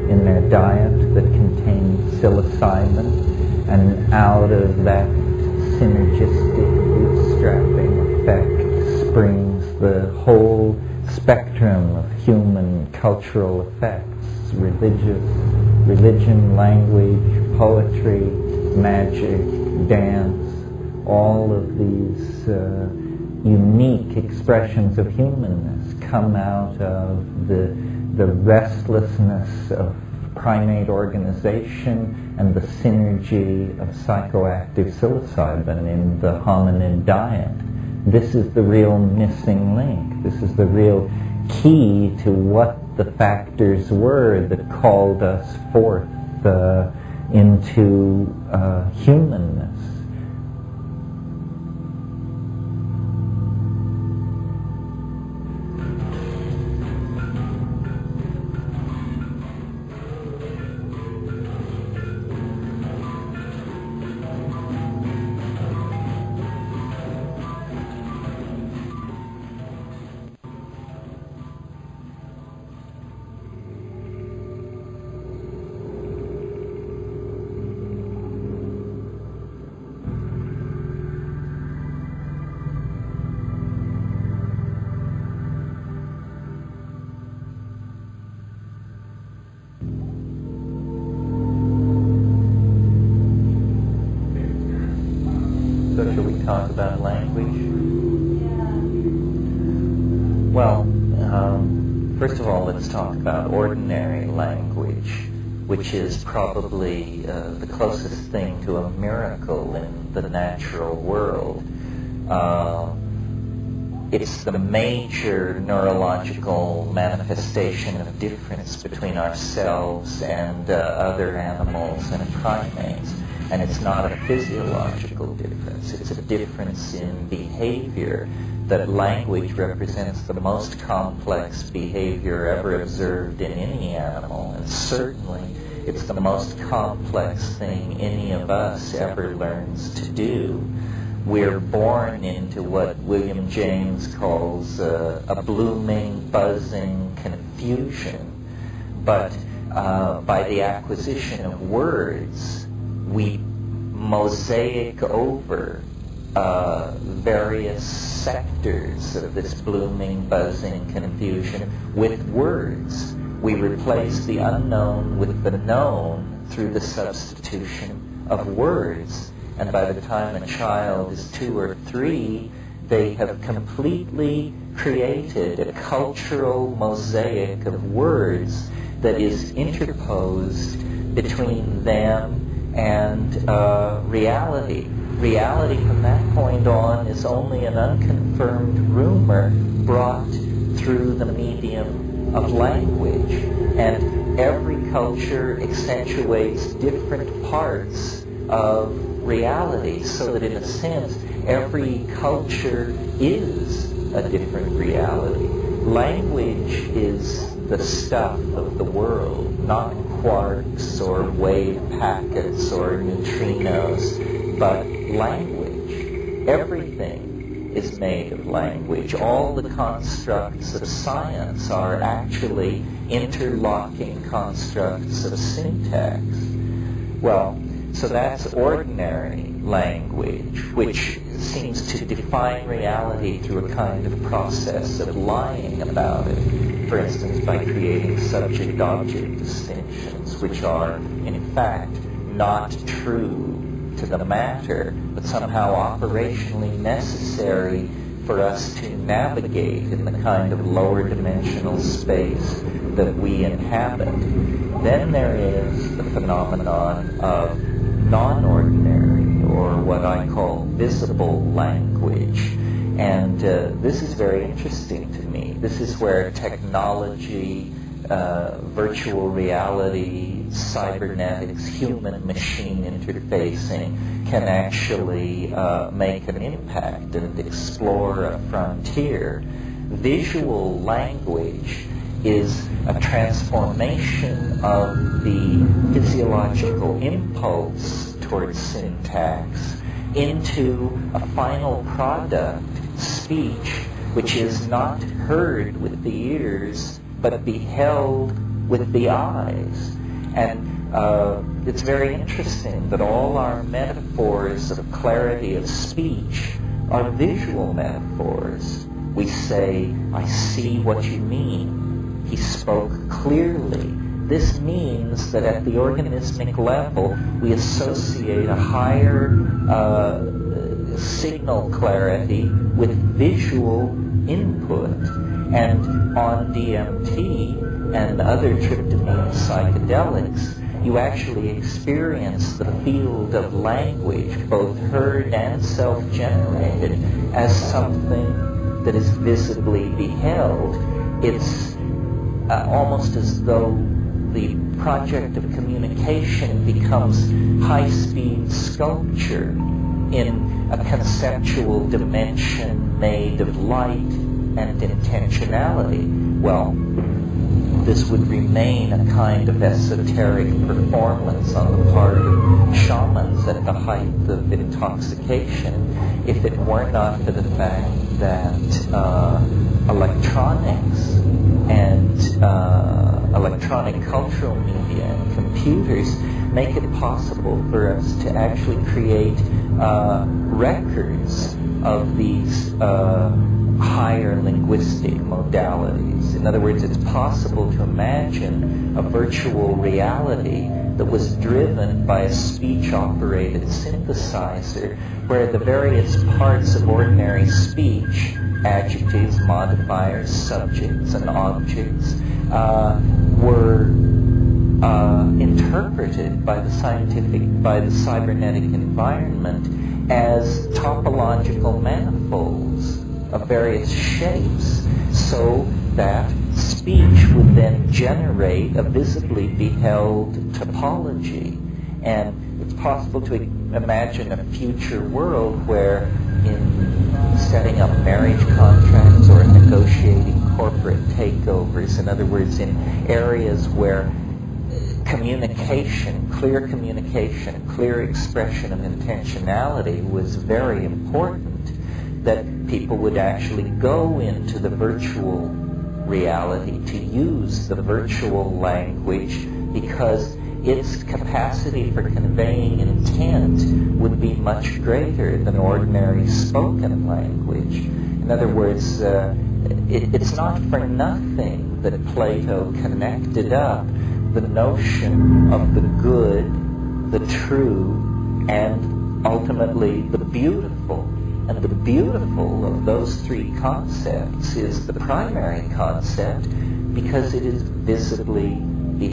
in their diet that contains psilocybin, and out of that synergistic bootstrapping effect springs the whole spectrum of human cultural effects: religion, language, poetry, magic, dance. All of these unique expressions of humanness come out of the restlessness of primate organization and the synergy of psychoactive psilocybin in the hominid diet. This is the real missing link. This is the real key to what the factors were that called us forth into humanness. So shall we talk about language? Well, first of all, let's talk about ordinary language, which is probably the closest thing to a miracle in the natural world. It's the major neurological manifestation of difference between ourselves and other animals and primates. And it's not a physiological difference, it's a difference in behavior. That language represents the most complex behavior ever observed in any animal, and certainly it's the most complex thing any of us ever learns to do. We're born into what William James calls a blooming, buzzing confusion, but by the acquisition of words, we mosaic over various sectors of this blooming, buzzing confusion with words. We replace the unknown with the known through the substitution of words. And by the time a child is 2 or 3, they have completely created a cultural mosaic of words that is interposed between them and reality. Reality from that point on is only an unconfirmed rumor brought through the medium of language. And every culture accentuates different parts of reality, so that in a sense, every culture is a different reality. Language is the stuff of the world, not quarks or wave packets or neutrinos, but language. Everything is made of language. All the constructs of science are actually interlocking constructs of syntax. Well, so that's ordinary language, which seems to define reality through a kind of process of lying about it. For instance, by creating subject-object distinctions, which are, in fact, not true to the matter, but somehow operationally necessary for us to navigate in the kind of lower dimensional space that we inhabit. Then there is the phenomenon of non-ordinary, or what I call visible language. And this is very interesting to me. This is where technology, virtual reality, cybernetics, human-machine interfacing can actually make an impact and explore a frontier. Visual language is a transformation of the physiological impulse towards syntax into a final product, speech, which is not heard with the ears, but beheld with the eyes. And it's very interesting that all our metaphors of clarity of speech are visual metaphors. We say, I see what you mean. He spoke clearly. This means that at the organismic level, we associate a higher signal clarity with visual input. And on DMT and other tryptamine psychedelics, you actually experience the field of language, both heard and self-generated, as something that is visibly beheld. It's almost as though the project of communication becomes high-speed sculpture in a conceptual dimension made of light and intentionality. Well, this would remain a kind of esoteric performance on the part of shamans at the height of intoxication if it were not for the fact that electronics and electronic cultural media and computers make it possible for us to actually create records of these higher linguistic modalities. In other words, it's possible to imagine a virtual reality that was driven by a speech-operated synthesizer where the various parts of ordinary speech, adjectives, modifiers, subjects, and objects, were interpreted by the cybernetic environment as topological manifolds of various shapes, so that speech would then generate a visibly beheld topology. And it's possible to imagine a future world where in setting up marriage contracts or negotiating corporate takeovers, in other words, in areas where communication, clear expression of intentionality was very important, that people would actually go into the virtual reality to use the virtual language because its capacity for conveying intent would be much greater than ordinary spoken language. In other words, it's not for nothing that Plato connected up the notion of the good, the true, and ultimately the beautiful. And the beautiful of those three concepts is the primary concept because it is visibly